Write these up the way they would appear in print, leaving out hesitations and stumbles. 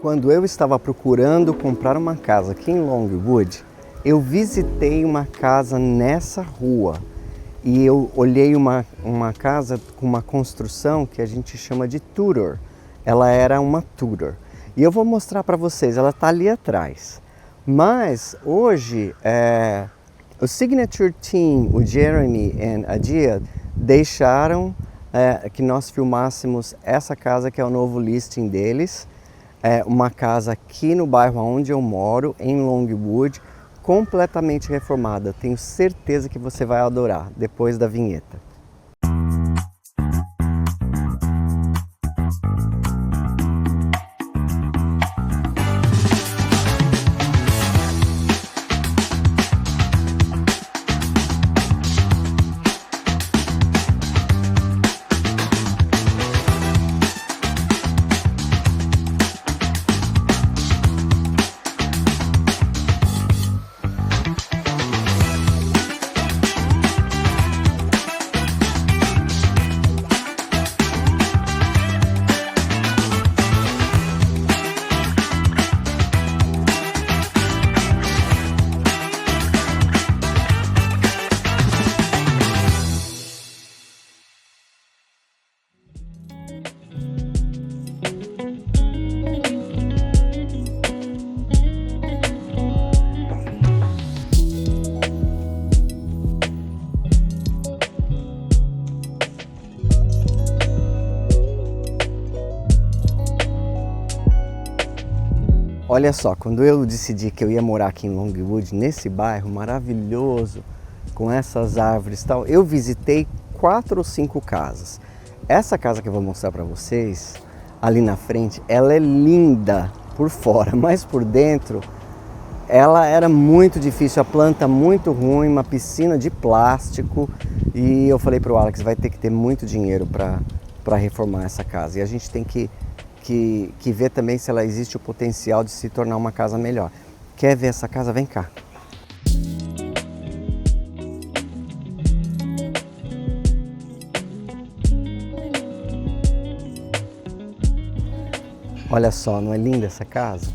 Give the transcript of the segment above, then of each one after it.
Quando eu estava procurando comprar uma casa aqui em Longwood, eu visitei uma casa nessa rua e eu olhei uma casa com uma construção que a gente chama de Tudor. Ela era uma Tudor. E eu vou mostrar para vocês, ela está ali atrás. Mas hoje o Signature Team, o Jeremy e a Gia, deixaram que nós filmássemos essa casa que é o novo listing deles. É uma casa aqui no bairro onde eu moro, em Longwood, completamente reformada. Tenho certeza que você vai adorar depois da vinheta. Olha só, quando eu decidi que eu ia morar aqui em Longwood, nesse bairro maravilhoso, com essas árvores e tal, eu visitei 4 ou 5 casas. Essa casa que eu vou mostrar para vocês, ali na frente, ela é linda por fora, mas por dentro, ela era muito difícil, a planta muito ruim, uma piscina de plástico, e eu falei para o Alex, vai ter que ter muito dinheiro para reformar essa casa, e a gente tem que ver também se ela existe o potencial de se tornar uma casa melhor. Quer ver essa casa? Vem cá. Olha só, não é linda essa casa?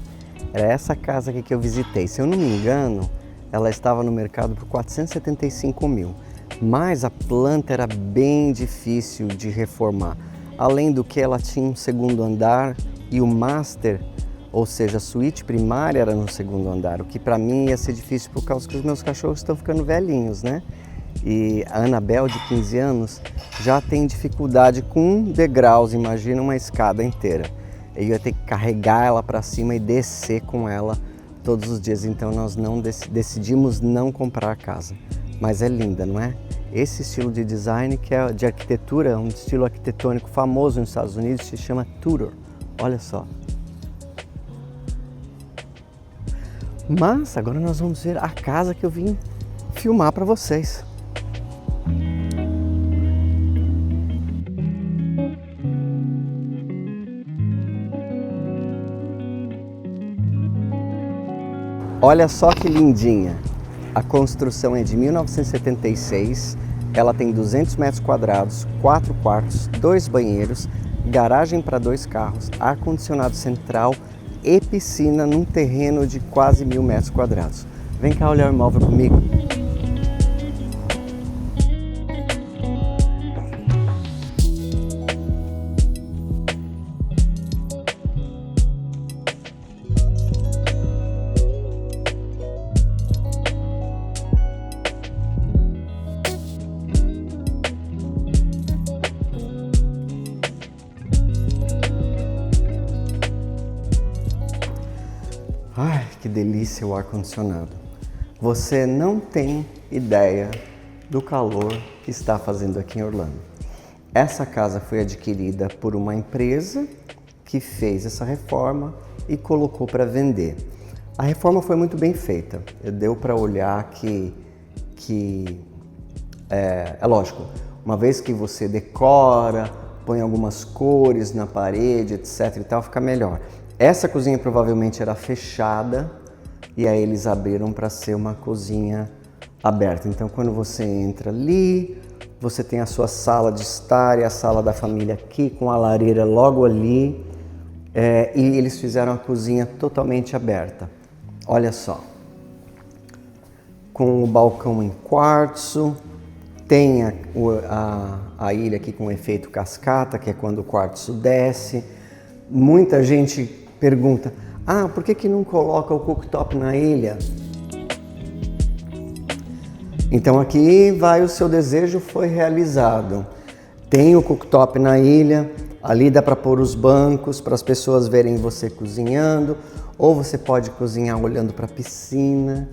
Era essa casa aqui que eu visitei. Se eu não me engano, ela estava no mercado por 475 mil. Mas a planta era bem difícil de reformar. Além do que ela tinha um segundo andar e o master, ou seja, a suíte primária era no segundo andar, o que para mim ia ser difícil por causa que os meus cachorros estão ficando velhinhos, né? E a Annabelle, de 15 anos, já tem dificuldade com degraus, imagina uma escada inteira. Eu ia ter que carregar ela para cima e descer com ela todos os dias, então nós decidimos não comprar a casa. Mas é linda, não é? Esse estilo de design, que é de arquitetura, um estilo arquitetônico famoso nos Estados Unidos, se chama Tudor. Olha só. Mas agora nós vamos ver a casa que eu vim filmar para vocês. Olha só que lindinha. A construção é de 1976, ela tem 200 metros quadrados, 4 quartos, 2 banheiros, garagem para 2 carros, ar-condicionado central e piscina num terreno de quase 1000 metros quadrados. Vem cá olhar o imóvel comigo. Ai, que delícia o ar-condicionado. Você não tem ideia do calor que está fazendo aqui em Orlando. Essa casa foi adquirida por uma empresa que fez essa reforma e colocou para vender. A reforma foi muito bem feita. Deu para olhar que é lógico, uma vez que você decora, põe algumas cores na parede, etc e tal, fica melhor. Essa cozinha provavelmente era fechada e aí eles abriram para ser uma cozinha aberta. Então quando você entra ali, você tem a sua sala de estar e a sala da família aqui com a lareira logo ali. E eles fizeram a cozinha totalmente aberta. Olha só. Com o balcão em quartzo, tem a ilha aqui com efeito cascata, que é quando o quartzo desce. Muita gente pergunta, por que não coloca o cooktop na ilha? Então aqui vai o seu desejo, foi realizado. Tem o cooktop na ilha, ali dá para pôr os bancos para as pessoas verem você cozinhando, ou você pode cozinhar olhando para a piscina.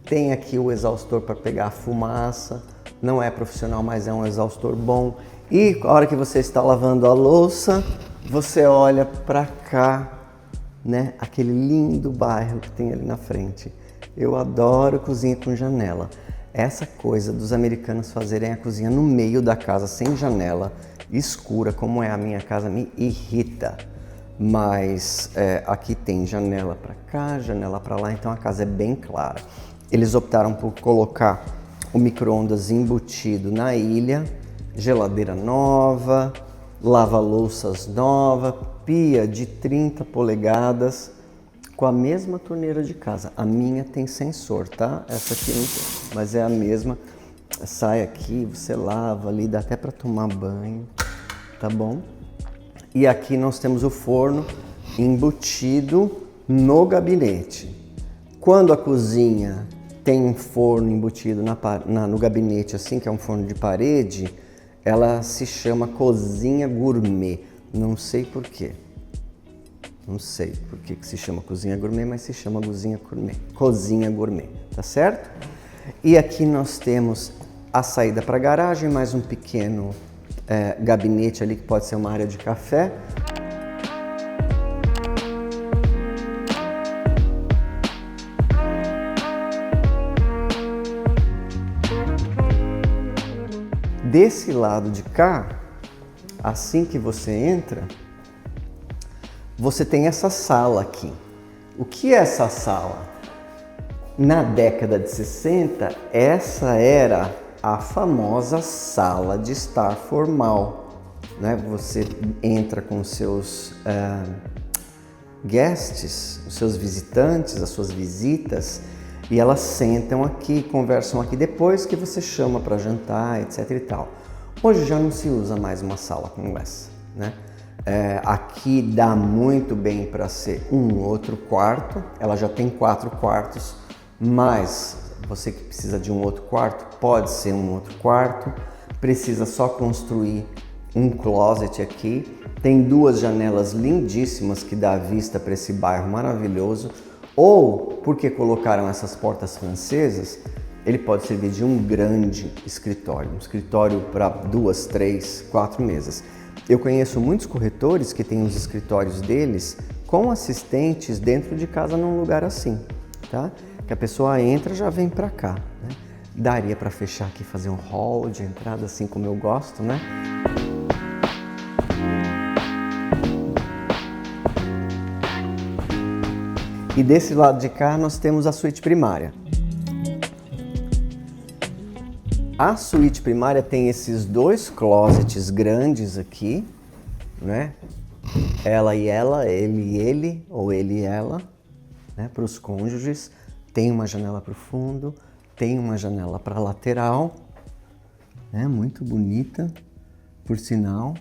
Tem aqui o exaustor para pegar a fumaça, não é profissional, mas é um exaustor bom. E a hora que você está lavando a louça, você olha para cá, né? Aquele lindo bairro que tem ali na frente. Eu adoro cozinha com janela. Essa coisa dos americanos fazerem a cozinha no meio da casa, sem janela, escura, como é a minha casa, me irrita. Mas aqui tem janela para cá, janela para lá, então a casa é bem clara. Eles optaram por colocar o micro-ondas embutido na ilha, geladeira nova, lava-louças nova, pia de 30 polegadas, com a mesma torneira de casa. A minha tem sensor, tá? Essa aqui não tem, mas é a mesma. Sai aqui, você lava ali, dá até para tomar banho, tá bom? E aqui nós temos o forno embutido no gabinete. Quando a cozinha tem um forno embutido no gabinete, assim, que é um forno de parede, ela se chama cozinha gourmet. Não sei por quê. Não sei por que se chama cozinha gourmet, mas se chama cozinha gourmet. Cozinha gourmet, tá certo? E aqui nós temos a saída para a garagem, mais um pequeno gabinete ali que pode ser uma área de café. Desse lado de cá, assim que você entra, você tem essa sala aqui. O que é essa sala? Na década de 60, essa era a famosa sala de estar formal, né? Você entra com os seus guests, os seus visitantes, as suas visitas, e elas sentam aqui, conversam aqui depois que você chama para jantar, etc e tal. Hoje já não se usa mais uma sala como essa, né? Aqui dá muito bem para ser um outro quarto, ela já tem 4 quartos, mas você que precisa de um outro quarto, pode ser um outro quarto, precisa só construir um closet aqui, tem 2 janelas lindíssimas que dá vista para esse bairro maravilhoso, ou porque colocaram essas portas francesas, ele pode servir de um grande escritório, um escritório para 2, 3, 4 mesas. Eu conheço muitos corretores que têm os escritórios deles com assistentes dentro de casa num lugar assim, tá? Que a pessoa entra e já vem para cá, né? Daria para fechar aqui, fazer um hall de entrada assim como eu gosto, né? E desse lado de cá nós temos a suíte primária. A suíte primária tem esses 2 closets grandes aqui, né? Ela e ela, ele e ele, ou ele e ela, né? Para os cônjuges. Tem uma janela para o fundo, tem uma janela para a lateral, né? Muito bonita, por sinal.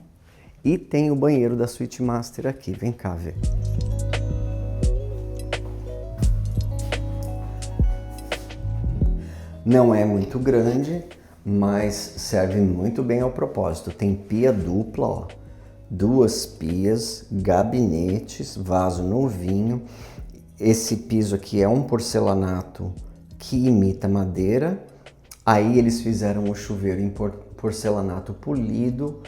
E tem o banheiro da suíte master aqui. Vem cá ver. Não é muito grande, mas serve muito bem ao propósito. Tem pia dupla, ó, 2 pias, gabinetes, vaso novinho. Esse piso aqui é um porcelanato que imita madeira. Aí eles fizeram o chuveiro em porcelanato polido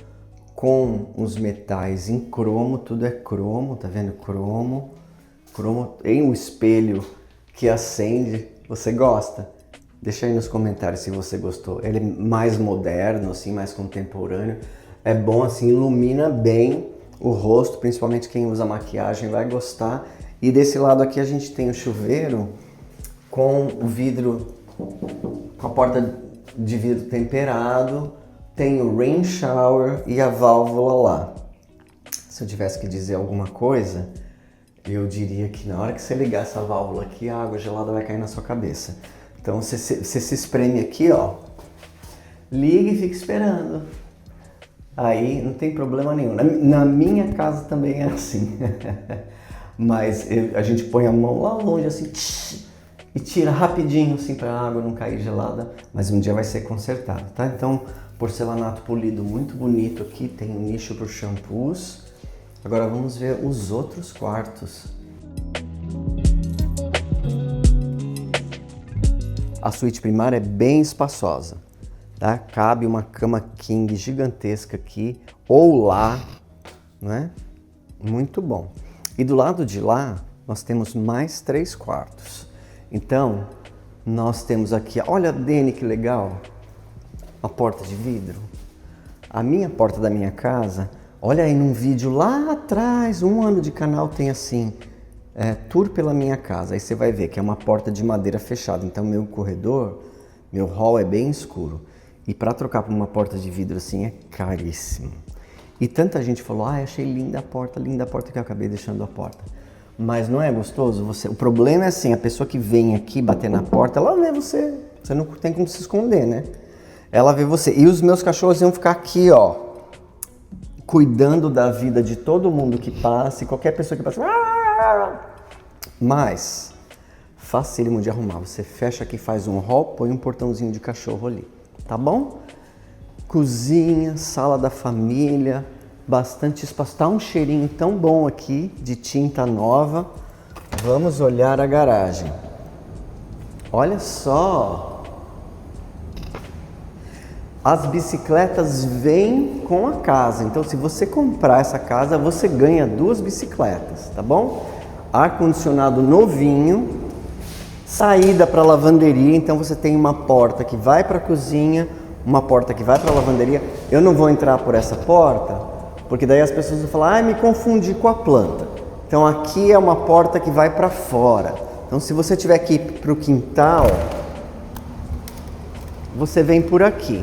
com os metais em cromo, tudo é cromo, tá vendo? Cromo, tem um espelho que acende. Você gosta? Deixa aí nos comentários se você gostou. Ele é mais moderno, assim, mais contemporâneo. É bom, assim, ilumina bem o rosto, principalmente quem usa maquiagem vai gostar. E desse lado aqui a gente tem o chuveiro com o vidro, com a porta de vidro temperado, tem o rain shower e a válvula lá. Se eu tivesse que dizer alguma coisa, eu diria que na hora que você ligar essa válvula aqui, a água gelada vai cair na sua cabeça. Então você se espreme aqui, ó, liga e fica esperando. Aí não tem problema nenhum. Na minha casa também é assim. Mas a gente põe a mão lá longe assim e tira rapidinho assim para a água não cair gelada. Mas um dia vai ser consertado, tá? Então, porcelanato polido muito bonito aqui, tem um nicho para os shampoos. Agora vamos ver os outros quartos. A suíte primária é bem espaçosa, tá? Cabe uma cama king gigantesca aqui, ou lá, né? Muito bom. E do lado de lá, nós temos mais 3 quartos. Então, nós temos aqui, olha, Dani, que legal, uma porta de vidro. A minha porta da minha casa, olha aí num vídeo lá atrás, 1 ano de canal tem assim, tour pela minha casa. Aí você vai ver que é uma porta de madeira fechada. Então meu corredor, meu hall é bem escuro. E para trocar por uma porta de vidro assim é caríssimo. E tanta gente falou, achei linda a porta, que eu acabei deixando a porta. Mas não é gostoso? O problema é assim, a pessoa que vem aqui bater na porta, ela vê você. Você não tem como se esconder, né? Ela vê você. E os meus cachorros iam ficar aqui, ó, cuidando da vida de todo mundo que passa, e qualquer pessoa que passa. Mas, facílimo de arrumar. Você fecha aqui, faz um hall, põe um portãozinho de cachorro ali, tá bom? Cozinha, sala da família, bastante espaço. Tá um cheirinho tão bom aqui de tinta nova. Vamos olhar a garagem. Olha só! As bicicletas vêm com a casa, então se você comprar essa casa, você ganha 2 bicicletas, tá bom? Ar-condicionado novinho, saída para a lavanderia, então você tem uma porta que vai para a cozinha, uma porta que vai para a lavanderia. Eu não vou entrar por essa porta, porque daí as pessoas vão falar, me confundi com a planta. Então aqui é uma porta que vai para fora. Então se você tiver que ir para o quintal, você vem por aqui.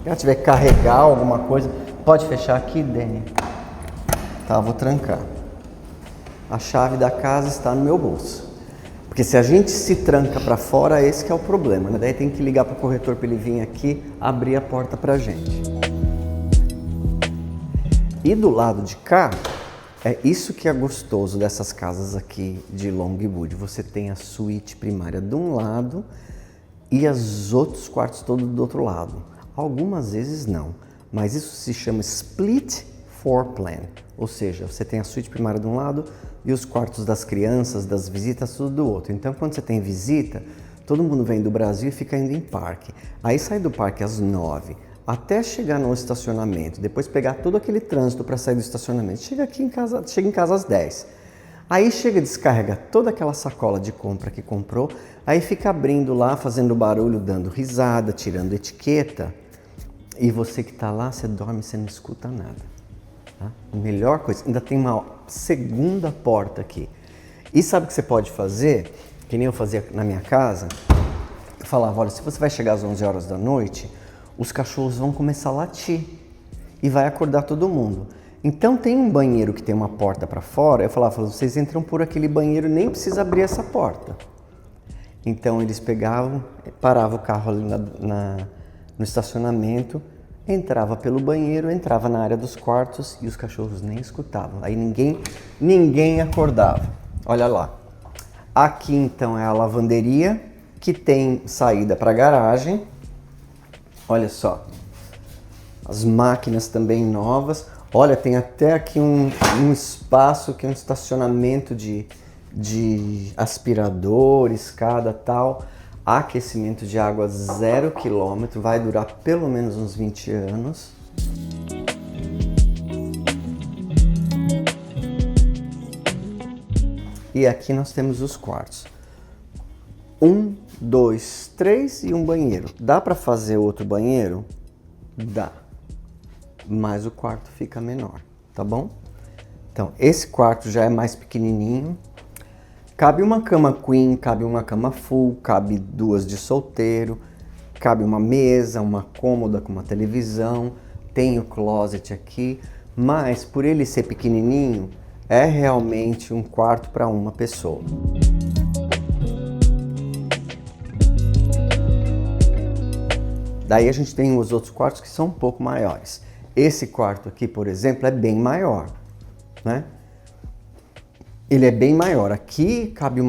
Se tiver que carregar alguma coisa, pode fechar aqui, Dani? Tá, vou trancar. A chave da casa está no meu bolso. Porque se a gente se tranca para fora, esse que é o problema, né? Daí tem que ligar para o corretor para ele vir aqui abrir a porta para a gente. E do lado de cá, é isso que é gostoso dessas casas aqui de Longwood. Você tem a suíte primária de um lado e os outros quartos todos do outro lado. Algumas vezes não, mas isso se chama split floor plan. Ou seja, você tem a suíte primária de um lado e os quartos das crianças, das visitas, tudo do outro. Então, quando você tem visita, todo mundo vem do Brasil e fica indo em parque. Aí sai do parque às 9, até chegar no estacionamento, depois pegar todo aquele trânsito para sair do estacionamento. Chega em casa às 10. Aí chega, descarrega toda aquela sacola de compra que comprou, aí fica abrindo lá, fazendo barulho, dando risada, tirando etiqueta. E você que está lá, você dorme, você não escuta nada. Tá? Melhor coisa, ainda tem uma segunda porta aqui. E sabe o que você pode fazer? Que nem eu fazia na minha casa. Eu falava, olha, se você vai chegar às 11 horas da noite, os cachorros vão começar a latir e vai acordar todo mundo. Então tem um banheiro que tem uma porta para fora. Eu falava, vocês entram por aquele banheiro, nem precisa abrir essa porta. Então eles pegavam, paravam o carro ali no estacionamento, entrava pelo banheiro, entrava na área dos quartos e os cachorros nem escutavam. Aí ninguém acordava. Olha lá. Aqui então é a lavanderia, que tem saída para a garagem. Olha só. As máquinas também novas. Olha, tem até aqui um espaço que é um estacionamento de aspirador, escada e tal. Aquecimento de água 0 km, vai durar pelo menos uns 20 anos. E aqui nós temos os quartos. 1, 2, 3 e um banheiro. Dá para fazer outro banheiro? Dá. Mas o quarto fica menor, tá bom? Então, esse quarto já é mais pequenininho. Cabe uma cama queen, cabe uma cama full, cabe 2 de solteiro, cabe uma mesa, uma cômoda com uma televisão, tem o closet aqui. mas por ele ser pequenininho, é realmente um quarto para uma pessoa. Daí a gente tem os outros quartos que são um pouco maiores. Esse quarto aqui, por exemplo, é bem maior, né? Ele é bem maior. Aqui cabe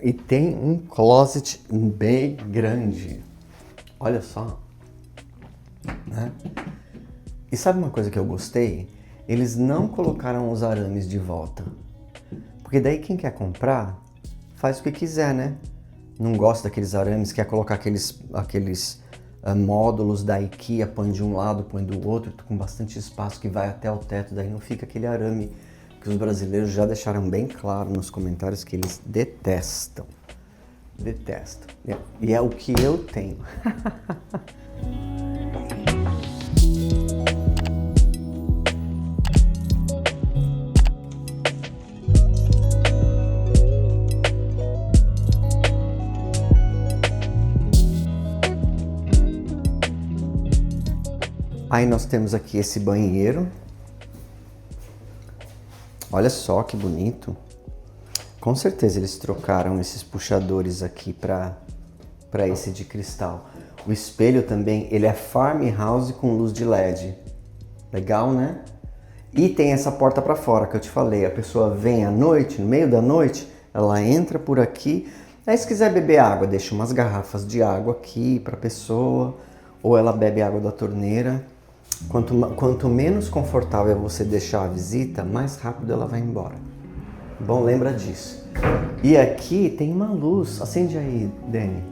e tem um closet bem grande. Olha só, né? E sabe uma coisa que eu gostei? Eles não colocaram os arames de volta. Porque daí quem quer comprar, faz o que quiser, né? Não gosta daqueles arames, quer colocar aqueles módulos da IKEA, põe de um lado, põe do outro, com bastante espaço que vai até o teto, daí não fica aquele arame que os brasileiros já deixaram bem claro nos comentários que eles detestam. Detestam. E é o que eu tenho. Aí nós temos aqui esse banheiro. Olha só que bonito. Com certeza eles trocaram esses puxadores aqui para esse de cristal. O espelho também, ele é farmhouse com luz de LED. Legal, né? E tem essa porta para fora que eu te falei. A pessoa vem à noite, no meio da noite, ela entra por aqui. Aí se quiser beber água, deixa umas garrafas de água aqui para a pessoa. Ou ela bebe água da torneira. Quanto menos confortável você deixar a visita, mais rápido ela vai embora. Bom, lembra disso. E aqui tem uma luz. Acende aí, Dani.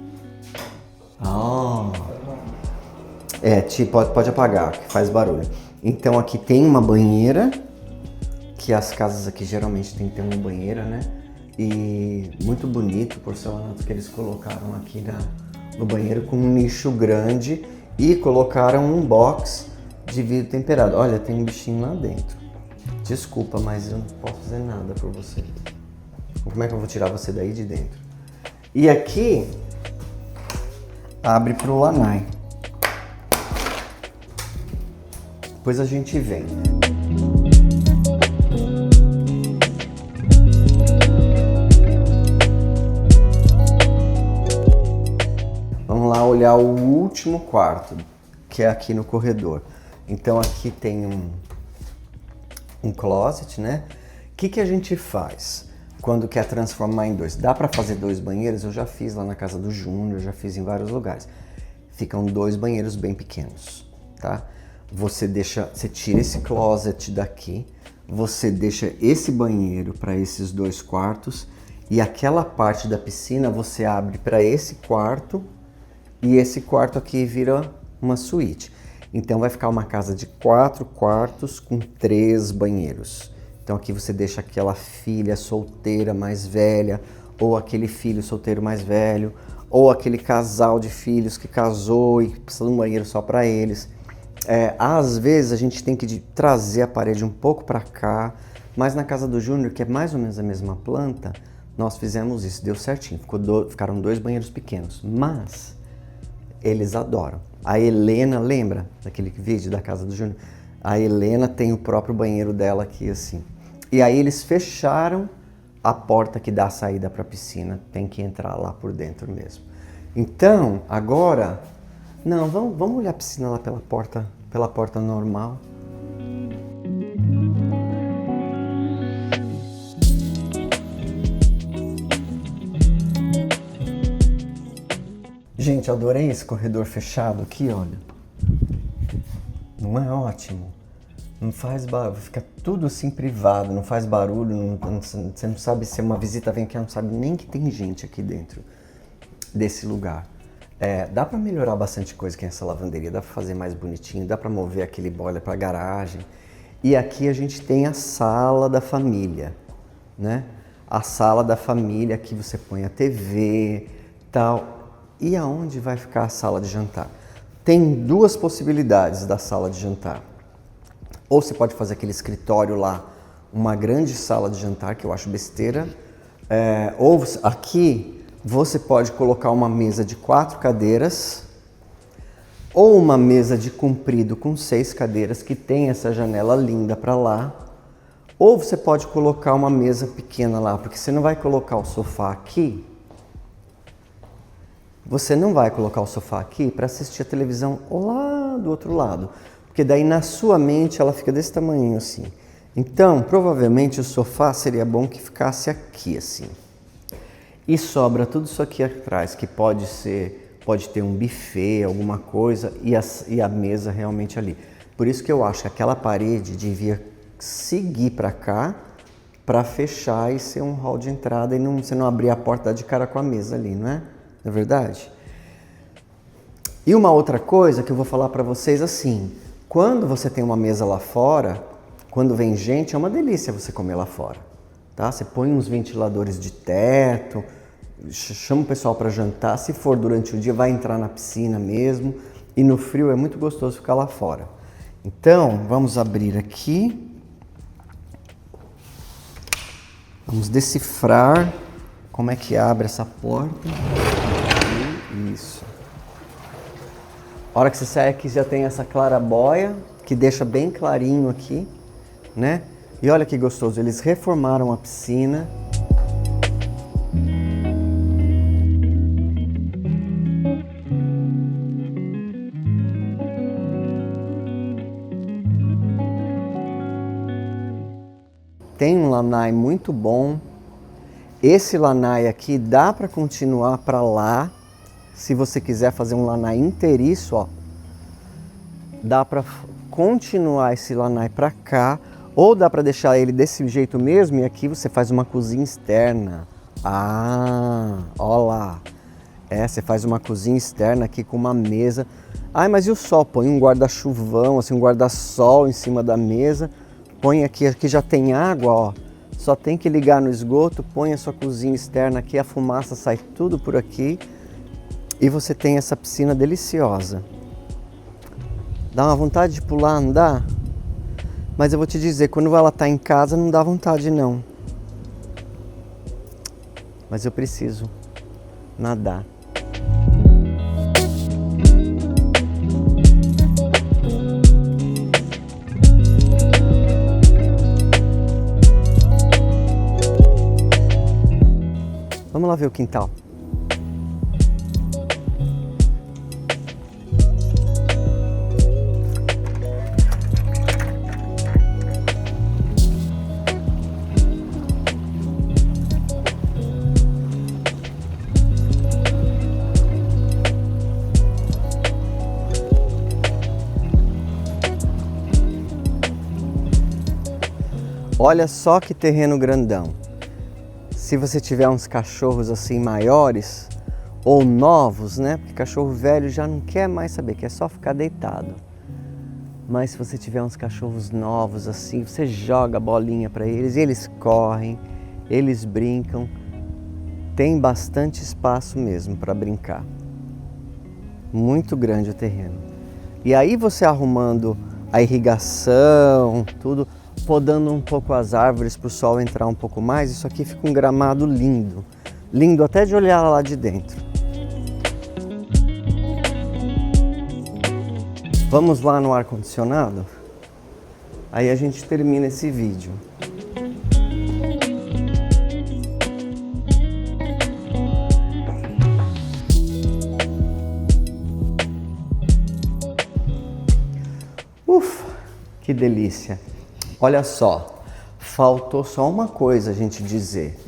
Pode apagar, que faz barulho. Então aqui tem uma banheira, que as casas aqui geralmente tem que ter uma banheira, né? E muito bonito o porcelanato que eles colocaram aqui no banheiro com um nicho grande e colocaram um box de vidro temperado. Olha, tem um bichinho lá dentro. Desculpa, mas eu não posso fazer nada por você. Como é que eu vou tirar você daí de dentro? E aqui abre para o lanai. Depois a gente vem. Vamos lá olhar o último quarto, que é aqui no corredor. Então aqui tem um closet, né? O que a gente faz quando quer transformar em dois? Dá para fazer 2 banheiros? Eu já fiz lá na casa do Júnior, já fiz em vários lugares. Ficam 2 banheiros bem pequenos, tá? Você tira esse closet daqui, você deixa esse banheiro para esses 2 quartos e aquela parte da piscina você abre para esse quarto e esse quarto aqui vira uma suíte. Então vai ficar uma casa de 4 quartos com 3 banheiros. Então aqui você deixa aquela filha solteira mais velha, ou aquele filho solteiro mais velho, ou aquele casal de filhos que casou e precisa de um banheiro só para eles. Às vezes a gente tem que trazer a parede um pouco para cá, mas na casa do Júnior, que é mais ou menos a mesma planta, nós fizemos isso, deu certinho. Ficaram 2 banheiros pequenos, mas eles adoram. A Helena, lembra daquele vídeo da casa do Júnior? A Helena tem o próprio banheiro dela aqui assim. E aí eles fecharam a porta que dá a saída para a piscina, tem que entrar lá por dentro mesmo. Então, agora, não, vamos olhar a piscina lá pela porta normal. Gente, eu adorei esse corredor fechado aqui, olha. Não é ótimo? Não faz barulho, fica tudo assim privado, não faz barulho, você não sabe se uma visita vem aqui, não sabe nem que tem gente aqui dentro desse lugar. Dá para melhorar bastante coisa aqui nessa lavanderia, dá para fazer mais bonitinho, dá para mover aquele boiler para a garagem. E aqui a gente tem a sala da família, né? A sala da família, aqui você põe a TV, tal. E aonde vai ficar a sala de jantar? Tem 2 possibilidades da sala de jantar. Ou você pode fazer aquele escritório lá, uma grande sala de jantar, que eu acho besteira. Ou aqui você pode colocar uma mesa de 4 cadeiras. ou uma mesa de comprido com 6 cadeiras que tem essa janela linda para lá, ou você pode colocar uma mesa pequena lá, porque você não vai colocar o sofá aqui. Você não vai colocar o sofá aqui para assistir a televisão lá do outro lado, porque daí na sua mente ela fica desse tamanho assim. Então, provavelmente o sofá seria bom que ficasse aqui assim. E sobra tudo isso aqui atrás, que pode ter um buffet, alguma coisa, e a mesa realmente ali. Por isso que eu acho que aquela parede devia seguir para cá, para fechar e ser um hall de entrada e você não abrir a porta de cara com a mesa ali, não é? Não é verdade? E uma outra coisa que eu vou falar para vocês assim, quando você tem uma mesa lá fora, quando vem gente, é uma delícia você comer lá fora, tá? Você põe uns ventiladores de teto, chama o pessoal para jantar, se for durante o dia vai entrar na piscina mesmo, e no frio é muito gostoso ficar lá fora. Então, vamos abrir aqui. Vamos decifrar como é que abre essa porta. Isso. A hora que você sai aqui já tem essa clarabóia, que deixa bem clarinho aqui, né? E olha que gostoso, eles reformaram a piscina. Tem um lanai muito bom. Esse lanai aqui dá para continuar para lá. Se você quiser fazer um lanai inteiriço, ó, dá para continuar esse lanai para cá, ou dá para deixar ele desse jeito mesmo e aqui você faz uma cozinha externa. Ah, ó lá. Você faz uma cozinha externa aqui com uma mesa. Ai, mas e o sol? Põe um guarda-chuvão, assim, um guarda-sol em cima da mesa. Põe aqui já tem água, ó. Só tem que ligar no esgoto, põe a sua cozinha externa aqui, a fumaça sai tudo por aqui. E você tem essa piscina deliciosa. Dá uma vontade de pular, não dá? Mas eu vou te dizer, quando ela tá em casa não dá vontade não. Mas eu preciso nadar. Vamos lá ver o quintal. Olha só que terreno grandão. Se você tiver uns cachorros assim maiores ou novos, né? Porque cachorro velho já não quer mais saber, quer só ficar deitado. Mas se você tiver uns cachorros novos assim, você joga a bolinha para eles e eles correm, eles brincam. Tem bastante espaço mesmo para brincar. Muito grande o terreno. E aí você arrumando a irrigação, tudo, podando um pouco as árvores para o sol entrar um pouco mais, isso aqui fica um gramado lindo. Lindo até de olhar lá de dentro. Vamos lá no ar-condicionado? Aí a gente termina esse vídeo. Ufa, que delícia! Olha só, faltou só uma coisa a gente dizer.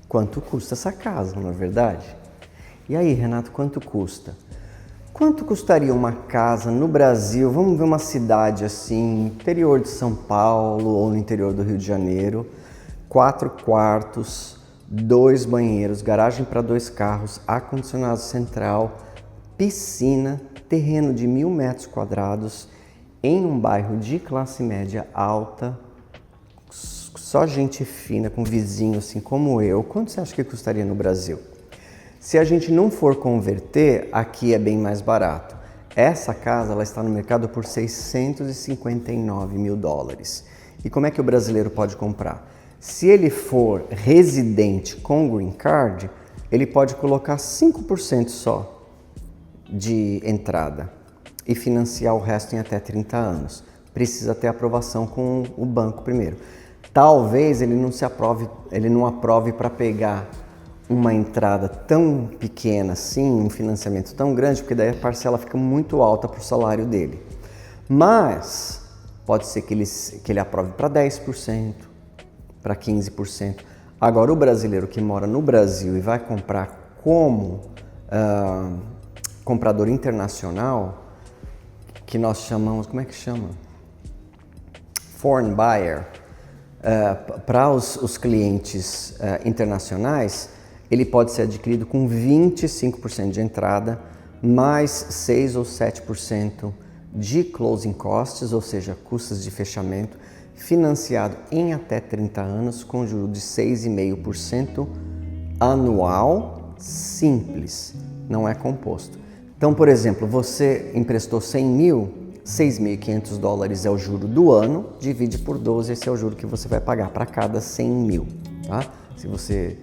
Quanto custa essa casa, não é verdade? E aí, Renato, quanto custa? Quanto custaria uma casa no Brasil? Vamos ver uma cidade assim, interior de São Paulo ou no interior do Rio de Janeiro. 4 quartos, 2 banheiros, garagem para 2 carros, ar-condicionado central, piscina, terreno de 1.000 metros quadrados, em um bairro de classe média alta, só gente fina, com vizinho assim como eu. Quanto você acha que custaria no Brasil? Se a gente não for converter, aqui é bem mais barato. Essa casa ela está no mercado por 659 mil dólares. E como é que o brasileiro pode comprar? Se ele for residente com green card, ele pode colocar 5% só de entrada e financiar o resto em até 30 anos. Precisa ter aprovação com o banco primeiro. Talvez ele não aprove para pegar uma entrada tão pequena assim, um financiamento tão grande, porque daí a parcela fica muito alta para o salário dele. Mas pode ser que ele aprove para 10%, para 15%. Agora, o brasileiro que mora no Brasil e vai comprar como comprador internacional, que nós chamamos, como é que chama? Foreign buyer, para os clientes internacionais, ele pode ser adquirido com 25% de entrada, mais 6 ou 7% de closing costs, ou seja, custos de fechamento, financiado em até 30 anos com juros de 6,5% anual, simples, não é composto. Então, por exemplo, você emprestou 100 mil, 6.500 dólares é o juro do ano, divide por 12, esse é o juro que você vai pagar para cada 100 mil. Tá? Se você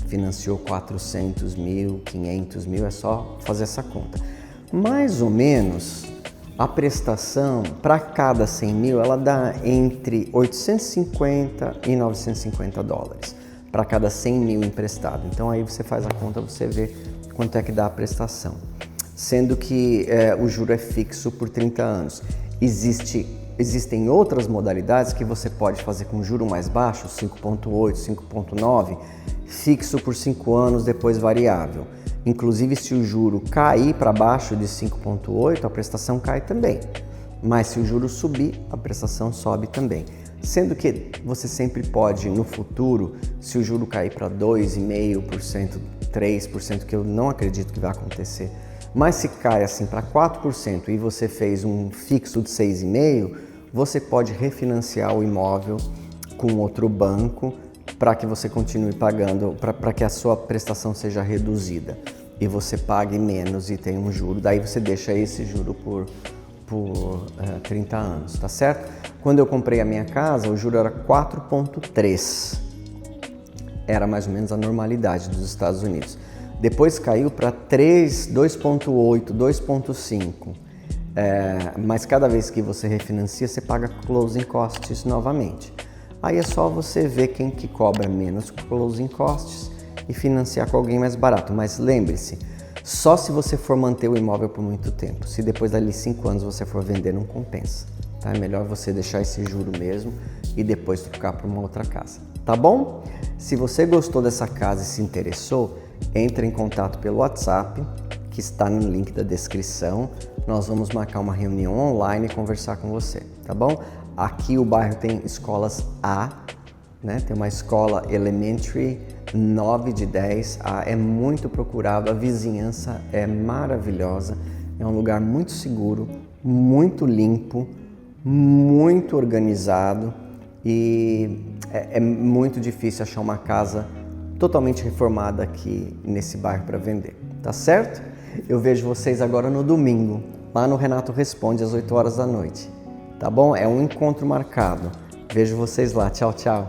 financiou 400 mil, 500 mil, é só fazer essa conta. Mais ou menos, a prestação para cada 100 mil, ela dá entre 850 e 950 dólares para cada 100 mil emprestado. Então aí você faz a conta, você vê quanto é que dá a prestação. Sendo que o juro é fixo por 30 anos. Existem outras modalidades que você pode fazer com juro mais baixo, 5,8, 5,9, fixo por 5 anos, depois variável. Inclusive, se o juro cair para baixo de 5,8, a prestação cai também. Mas se o juro subir, a prestação sobe também. Sendo que você sempre pode, no futuro, se o juro cair para 2,5%, 3%, que eu não acredito que vai acontecer, mas se cai assim para 4% e você fez um fixo de 6,5%, você pode refinanciar o imóvel com outro banco para que você continue pagando, para que a sua prestação seja reduzida e você pague menos e tenha um juro. Daí você deixa esse juro por 30 anos, tá certo? Quando eu comprei a minha casa, o juro era 4,3%. Era mais ou menos a normalidade dos Estados Unidos. Depois caiu para 3, 2,8, 2,5. Mas cada vez que você refinancia, você paga closing costs novamente. Aí é só você ver quem que cobra menos closing costs e financiar com alguém mais barato. Mas lembre-se, só se você for manter o imóvel por muito tempo. Se depois dali 5 anos você for vender, não compensa. Tá? É melhor você deixar esse juro mesmo e depois trocar para uma outra casa. Tá bom? Se você gostou dessa casa e se interessou, entre em contato pelo WhatsApp, que está no link da descrição. Nós vamos marcar uma reunião online e conversar com você, tá bom? Aqui o bairro tem escolas A, né? Tem uma escola elementary 9 de 10, é muito procurado, a vizinhança é maravilhosa, é um lugar muito seguro, muito limpo, muito organizado e é muito difícil achar uma casa totalmente reformada aqui nesse bairro para vender, tá certo? Eu vejo vocês agora no domingo, lá no Renato Responde às 8 horas da noite, tá bom? É um encontro marcado. Vejo vocês lá, tchau, tchau.